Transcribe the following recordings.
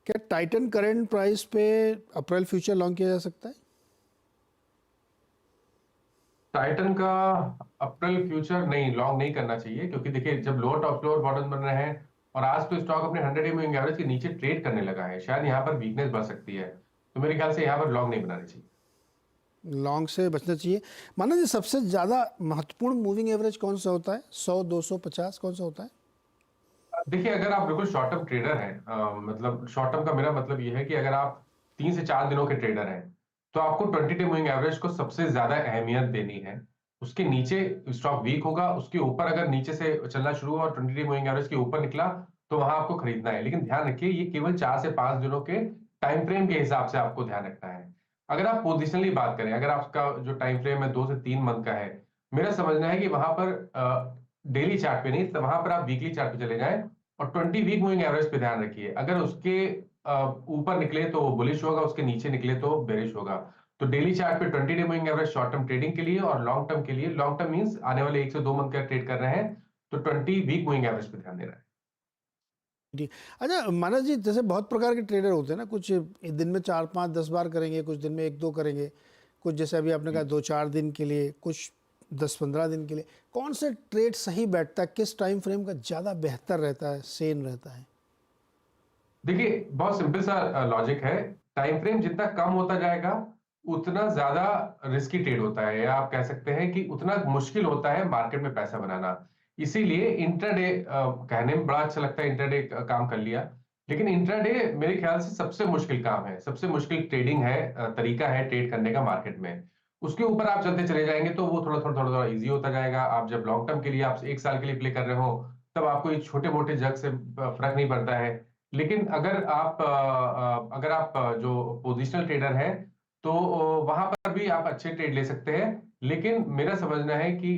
क्या Titan current price पे अप्रैल future long किया जा सकता है? टाइटन का अप्रैल फ्यूचर नहीं, लॉन्ग नहीं करना चाहिए, क्योंकि देखिए जब लोअर टॉप फ्लोर बॉटम बन रहे हैं और आज तो स्टॉक अपने 100 डे मूविंग एवरेज के नीचे ट्रेड करने लगा है, शायद यहाँ पर वीकनेस बढ़ सकती है। तो मेरे ख्याल से यहाँ पर लॉन्ग नहीं बनानी चाहिए। लॉन्ग से बचना चाहिए। माना जी सबसे ज़्यादा महत्वपूर्ण मूविंग एवरेज कौन सा होता है? 100, 200, 50 कौन सा होता है? देखिए अगर आप बिल्कुल शॉर्ट टर्म ट्रेडर हैं, मतलब शॉर्ट टर्म का मेरा मतलब ये है कि अगर आप 3 से 4 दिनों के ट्रेडर हैं, तो आपको 20 डे मूविंग एवरेज को सबसे ज्यादा अहमियत देनी है। उसके नीचे स्टॉक वीक होगा, उसके ऊपर अगर नीचे से चलना शुरू हुआ और 20 डे मूविंग एवरेज के ऊपर निकला, तो वहां आपको खरीदना है। लेकिन ध्यान रखिए, ये केवल 4 से 5 दिनों के टाइम फ्रेम के हिसाब से आपको ध्यान रखना है। अगर आप पोजिशनली बात करें, अगर आपका जो टाइम फ्रेम है 2 से 3 मंथ का है, मेरा समझना है कि वहां पर डेली चार्ट पे नहीं, तो वहां पर आप वीकली चार्ट पे चले जाएं और 20 वीक मूविंग एवरेज पे ध्यान रखिए। अगर उसके ऊपर निकले तो वो बुलिश होगा, उसके नीचे निकले तो बेरिश होगा। तो डेली चार्ट पे 20 day moving average short term trading के लिए, और लॉन्ग टर्म के लिए, लॉन्ग टर्म मींस आने वाले 1 से 2 मंथ का ट्रेड कर रहे हैं, तो 20 वीक मूविंग एवरेज पे ध्यान देना है। जी। अच्छा माना जी, जैसे बहुत प्रकार के ट्रेडर होते हैं ना, कुछ दिन में 4, 5, 10 बार करेंगे, कुछ दिन में 1, 2 करेंगे, कुछ जैसे अभी आपने कहा जी। 2, 4 दिन के लिए, कुछ 10, 15 दिन के लिए। कौन से ट्रेड सही बैठता है? किस टाइम फ्रेम का ज़्यादा बेहतर रहता है, सेन रहता है? देखिए बहुत सिंपल सा लॉजिक है। टाइम फ्रेम जितना कम होता जाएगा, उतना ज्यादा रिस्की ट्रेड होता है, या आप कह सकते हैं कि उतना मुश्किल होता है मार्केट में पैसा बनाना। इसीलिए इंट्राडे, कहने में बड़ा अच्छा लगता है इंट्राडे काम कर लिया, लेकिन इंट्राडे मेरे ख्याल से सबसे मुश्किल काम है, सबसे मुश्किल ट्रेडिंग है, तरीका है ट्रेड करने का मार्केट में। उसके ऊपर आप चलते चले जाएंगे तो वो थोड़ा थोड़ा थोड़ा थोड़ा ईजी होता जाएगा। आप जब लॉन्ग टर्म के लिए, आप 1 साल के लिए प्ले कर रहे हो, तब आपको ये छोटे मोटे जग से फर्क नहीं पड़ता है। लेकिन अगर आप जो पोजिशनल ट्रेडर है, तो वहां पर भी आप अच्छे ट्रेड ले सकते हैं। लेकिन मेरा समझना है कि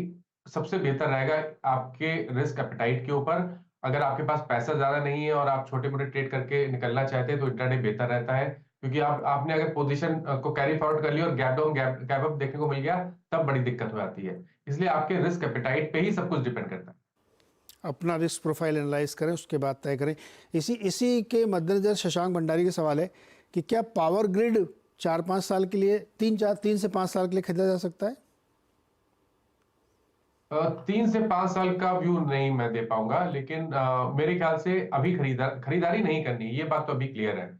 सबसे बेहतर रहेगा आपके रिस्क एपेटाइट के ऊपर। अगर आपके पास पैसा ज्यादा नहीं है और आप छोटे मोटे ट्रेड करके निकलना चाहते हैं, तो इंट्राडे बेहतर रहता है, क्योंकि आपने अगर पोजीशन को कैरी फॉरवर्ड कर लिया और गैप डाउन गैप अप देखने को मिल गया, तब बड़ी दिक्कत हो जाती है। इसलिए आपके रिस्क एपेटाइट पे ही सब कुछ डिपेंड करता है। अपना रिस्क प्रोफाइल एनालाइज करें, उसके बाद तय करें। इसी इसी के मद्देनजर शशांक भंडारी का सवाल है कि क्या पावर ग्रिड 4, 5 साल के लिए, 3 से 5 साल के लिए खरीदा जा सकता है? 3 से 5 साल का व्यू नहीं मैं दे पाऊंगा, लेकिन मेरे ख्याल से अभी खरीदारी नहीं करनी, ये बात तो अभी क्लियर है।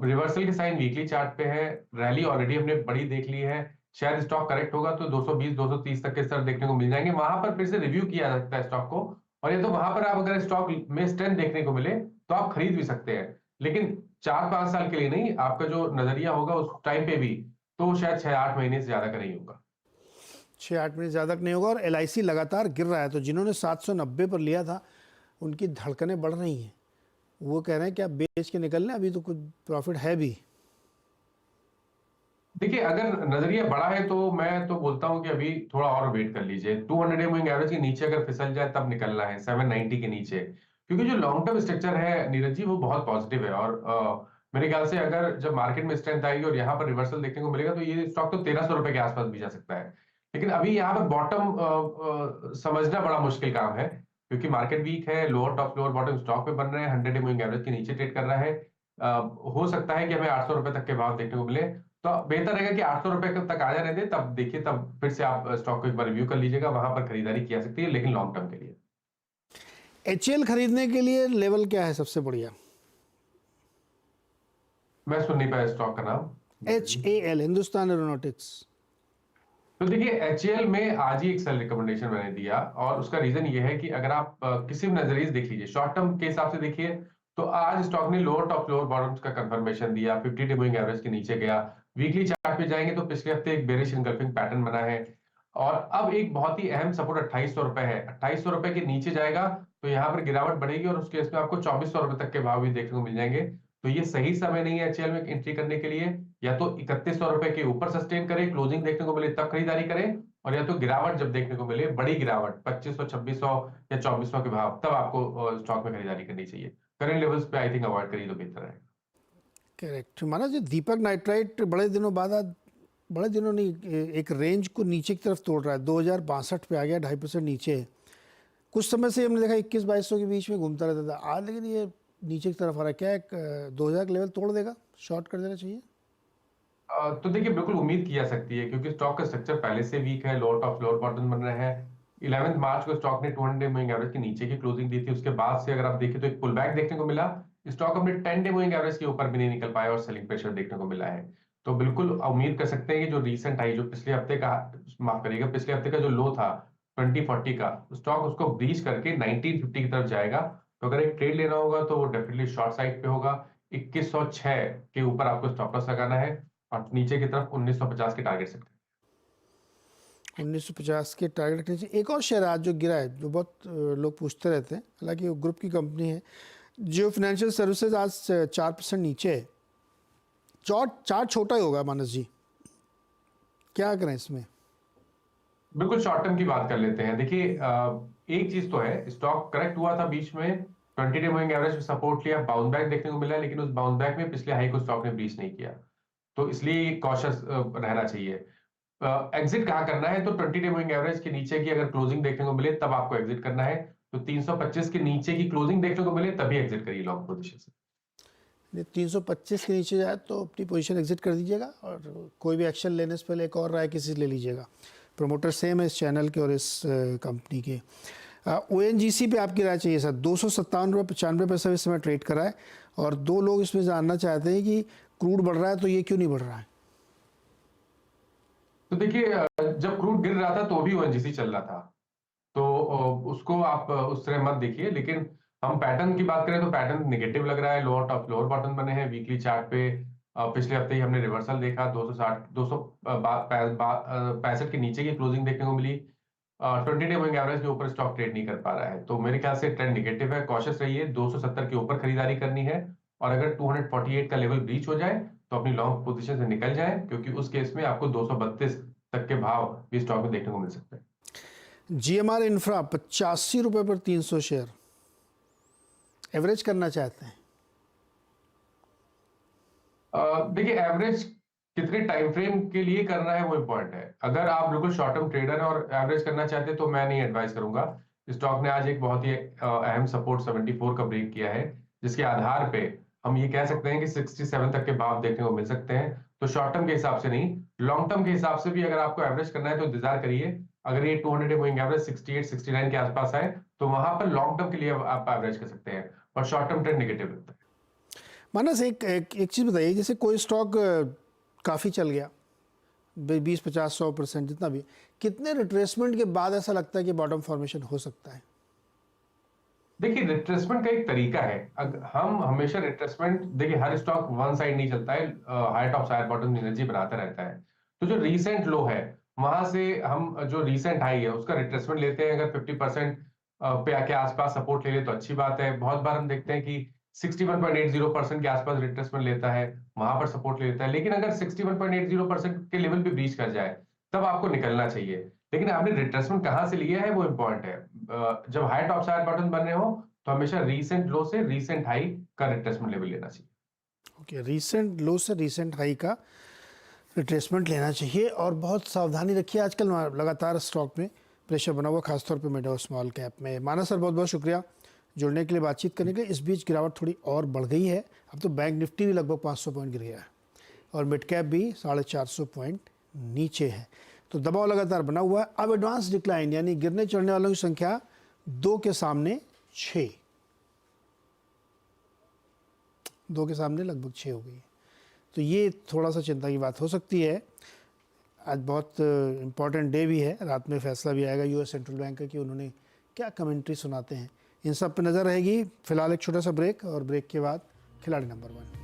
रिवर्सल के साइन वीकली चार्ट पे है, रैली ऑलरेडी हमने बड़ी देख ली है। शायद स्टॉक करेक्ट होगा तो 220 230 तक के स्तर देखने को मिल जाएंगे, वहां पर फिर से रिव्यू किया जा सकता है स्टॉक को। और ये तो वहां पर आप अगर स्टॉक में स्ट्रेंथ देखने को मिले, तो आप खरीद भी सकते हैं। लेकिन 4 5 साल के लिए नहीं, आपका जो नजरिया होगा उस टाइम पे भी, तो शायद 6 8 महीने से ज्यादा का नहीं होगा। 6, 8 महीने ज़्यादा नहीं होगा। और LIC लगातार गिर रहा है, तो जिन्होंने 790 पर लिया था उनकी धड़कनें बढ़ रही हैं। वो कह रहे हैं कि आप बेच के निकल लें, अभी तो कुछ प्रॉफिट है भी। देखिए अगर नजरिया बड़ा है, तो मैं तो बोलता हूं कि अभी थोड़ा और वेट कर लीजिए। 200 डे मूविंग एवरेज के नीचे अगर फिसल जाए तब निकलना है, 790 के नीचे। क्योंकि जो लॉन्ग टर्म स्ट्रक्चर है नीरज जी, वो बहुत पॉजिटिव है। और मेरे ख्याल से अगर जब मार्केट में स्ट्रेंथ आएगी और यहाँ पर रिवर्सल देखने को मिलेगा, तो ये स्टॉक तो 1300 रुपए के आसपास भी जा सकता है। लेकिन अभी यहाँ पर बॉटम समझना बड़ा मुश्किल काम है, क्योंकि मार्केट वीक है, lower top lower bottom stock पे बन रहे हैं, 100 डे मूविंग एवरेज के नीचे ट्रेड कर रहा है। हो सकता है कि हमें 800 रुपए तक के भाव देखने को मिले। तो बेहतर रहेगा कि 800 रुपए तक आ जाने दे, तब देखिए, तब फिर से आप स्टॉक को एक बार रिव्यू कर लीजिएगा, वहां पर खरीदारी की जा सकती है, लेकिन लॉन्ग टर्म के लिए। HL खरीदने के लिए लेवल क्या है सबसे बढ़िया? मैं सुन नहीं पाया स्टॉक का नाम। HAL, Hindustan aeronautics. तो देखिए एचएएल में आज ही एक सेल रिकमेंडेशन मैंने दिया, और उसका रीजन ये है कि अगर आप किसी भी नजरिए से देख लीजिए, शॉर्ट टर्म के हिसाब से देखिए, तो आज स्टॉक ने लोअर टॉप लोअर बॉटम्स का कंफर्मेशन दिया, 50 डे मूविंग एवरेज के नीचे गया। वीकली चार्ट पे जाएंगे तो पिछले हफ्ते एक बेरिश इनगल्फिंग पैटर्न बना है, और अब एक बहुत ही अहम सपोर्ट 2800 रुपए है। 2800 रुपए के नीचे जाएगा तो यहाँ पर गिरावट बढ़ेगी, और उसके इसमें आपको 2400 रुपए तक के भाव भी देखने को मिल जाएंगे। तो ये सही समय नहीं है एचएएल में एंट्री करने के लिए। या तो 3100 रुपए के ऊपर सस्टेन करें, क्लोजिंग देखने को मिले तब खरीदारी करें, और या तो गिरावट जब देखने को मिले, बड़ी गिरावट 2500 2600 या 2400 के भाव, तब आपको स्टॉक में खरीदारी करनी चाहिए। करंट लेवल्स पे आई थिंक अवॉइड करिए तो बेहतर है। करेक्ट। माना जी दीपक नाइट्राइट बड़े दिनों बाद बड़े दिनों नहीं, एक रेंज को नीचे की तरफ तोड़ रहा है, 2062 पे आ गया, 2.5% नीचे है। कुछ समय से हमने देखा 21-2200 के बीच में घूमता रहता था आज, लेकिन ये नीचे की तरफ आ रहा है, क्या एक 2000 का लेवल तोड़ देगा, शॉर्ट कर देना चाहिए? तो देखिए बिल्कुल उम्मीद की जा सकती है क्योंकि स्टॉक का स्ट्रक्चर पहले से वीक है, लोअर टॉप फ्लोर बॉटम बन रहे हैं। 11 मार्च को स्टॉक ने 200 मूविंग एवरेज के नीचे की क्लोजिंग दी थी। उसके बाद से अगर आप देखें तो एक पुल बैक देखने को मिला। स्टॉक अपने 10 डे मूविंग एवरेज के ऊपर भी नहीं निकल पाया और सेलिंग प्रेशर देखने को मिला है। तो बिल्कुल उम्मीद कर सकते हैं कि जो रीसेंट हाई, जो पिछले हफ्ते का, माफ करिएगा, पिछले हफ्ते का जो लो था 2040 का, स्टॉक उसको ब्रीच करके 1950 की तरफ जाएगा। तो अगर एक ट्रेड लेना होगा तो वो डेफिनेटली शॉर्ट साइड पे होगा। 2106 के ऊपर आपको स्टॉप लॉस लगाना है और नीचे की तरफ 1950 के टारगेट सेट करें। 1950 के टारगेट रखने चाहिए। एक और शेयर आज जो गिरा है, जो बहुत लोग पूछते रहते हैं, हालांकि वो ग्रुप की कंपनी है, जियो फाइनेंशियल सर्विसेज, आज 4% नीचे है। चार्ट छोटा ही होगा मानस जी, क्या करें इसमें? बिल्कुल शॉर्ट टर्म की बात कर लेते हैं। देखिए एक चीज तो है, स्टॉक करेक्ट हुआ था बीच में, 20 डे मूविंग एवरेज पे सपोर्ट लिया, बाउंस बैक देखने को मिला, लेकिन उस बाउंस बैक में पिछले हाई को स्टॉक ने ब्रीच नहीं किया। तो इसलिए कॉशियस रहना चाहिए। एग्जिट कहाँ करना है, तो 20 डे मूविंग एवरेज के नीचे की अगर क्लोजिंग देखने को मिले तब आपको एग्जिट करना है। तो 325 के नीचे की क्लोजिंग देखने को मिले तभी एग्जिट करिए लॉन्ग पोजीशन से। 325 के नीचे जाए तो अपनी पोजीशन एग्जिट कर दीजिएगा, और कोई भी एक्शन लेने से पहले एक और राय किसी से ले लीजिएगा। प्रमोटर सेम है इस चैनल के और इस कंपनी के। ONGC पे आपकी राय चाहिए सर। 257.95 इस समय ट्रेड करा है, और दो लोग इसमें जानना चाहते हैं कि क्रूड बढ़ रहा है तो ये क्यों नहीं बढ़ रहा है? तो देखिए जब क्रूड गिर रहा था तो भी ONGC चल रहा था, तो उसको आप उस तरह मत देखिए। लेकिन हम पैटर्न की बात करें तो पैटर्न नेगेटिव लग रहा है। लोअर टॉप फ्लोर बॉटम बने हैं वीकली चार्ट पे। पिछले हफ्ते ही हमने रिवर्सल देखा, 265 के नीचे की क्लोजिंग देखने को मिली। 20 डे मूविंग एवरेज के ऊपर स्टॉक ट्रेड नहीं कर पा रहा है, तो मेरे ख्याल से ट्रेंड नेगेटिव है। कॉशियस रहिए, 270 के ऊपर खरीदारी करनी है, और अगर 248 का लेवल ब्रीच हो जाए तो अपनी लॉन्ग पोजीशन से निकल जाए, क्योंकि उस केस में आपको 232 तक के भाव भी स्टॉक में देखने को मिल सकते हैं। GMR इंफ्रा 85 रुपये पर 300 शेयर, एवरेज करना चाहते हैं। देखिए एवरेज कितने टाइम फ्रेम के लिए करना है वो इम्पोर्टेंट है। अगर आप बिल्कुल शॉर्ट टर्म ट्रेडर हैं और एवरेज करना चाहते हैं तो मैं नहीं एडवाइस करूंगा। स्टॉक ने आज एक बहुत ही अहम सपोर्ट 74 का ब्रेक किया है, जिसके आधार पे हम ये कह सकते हैं कि 67 तक के भाव देखने को मिल सकते हैं। तो शॉर्ट टर्म के हिसाब से नहीं, लॉन्ग टर्म के हिसाब से भी अगर आपको एवरेज करना है तो इंतजार करिए। अगर ये 200 डे मूविंग एवरेज 68 69 के आसपास है तो वहां पर लॉन्ग टर्म के लिए आप एवरेज कर सकते हैं, और शॉर्ट टर्म ट्रेंड नेगेटिव लगता है। मानस एक चीज़ बताइए, जैसे कोई स्टॉक काफ़ी चल गया, 20 50 100% जितना भी, कितने रिट्रेसमेंट के बाद ऐसा लगता है कि बॉटम फॉर्मेशन हो सकता है? देखिए रिट्रेसमेंट का एक तरीका है। हम हमेशा रिट्रेसमेंट, देखिए हर स्टॉक वन साइड नहीं चलता है, higher top higher bottom energy बनाता रहता है। तो जो रीसेंट लो है वहां से हम जो रीसेंट हाई है उसका रिट्रेसमेंट लेते हैं। अगर 50% पे के आसपास सपोर्ट ले ले तो अच्छी बात है। बहुत बार हम देखते हैं कि 61.80% के आसपास रिट्रेसमेंट लेता है, वहां पर सपोर्ट ले लेता है। लेकिन अगर 61.80% के लेवल पे ब्रीच कर जाए तब आपको निकलना चाहिए। लेकिन आपने रिट्रेसमेंट कहां से लिया है वो इंपॉर्टेंट है। जब हाई टॉप साइड बटन बन रहे हो तो हमेशा रीसेंट लो से रीसेंट हाई का रिट्रेसमेंट लेवल लेना चाहिए। ओके, रीसेंट लो से रीसेंट हाई का रिट्रेसमेंट लेना चाहिए, और बहुत सावधानी रखिए। आजकल लगातार स्टॉक में प्रेशर बना हुआ, खासतौर पे मिड और स्मॉल कैप में। मानस सर बहुत बहुत शुक्रिया जुड़ने के लिए, बातचीत करने के लिए। इस बीच गिरावट थोड़ी और बढ़ गई है, अब तो बैंक निफ्टी भी लगभग 500 पॉइंट गिर गया है, और मिड कैप भी 450 पॉइंट नीचे है। तो दबाव लगातार बना हुआ है। अब एडवांस डिक्लाइन, यानी गिरने चढ़ने वालों की संख्या 2 के सामने 6, 2 के सामने लगभग 6 हो गई है। तो ये थोड़ा सा चिंता की बात हो सकती है। आज बहुत इम्पॉर्टेंट डे भी है, रात में फैसला भी आएगा US सेंट्रल बैंक का कि उन्होंने क्या कमेंट्री सुनाते हैं। इन सब पे नज़र रहेगी। फिलहाल एक छोटा सा ब्रेक, और ब्रेक के बाद खिलाड़ी नंबर 1।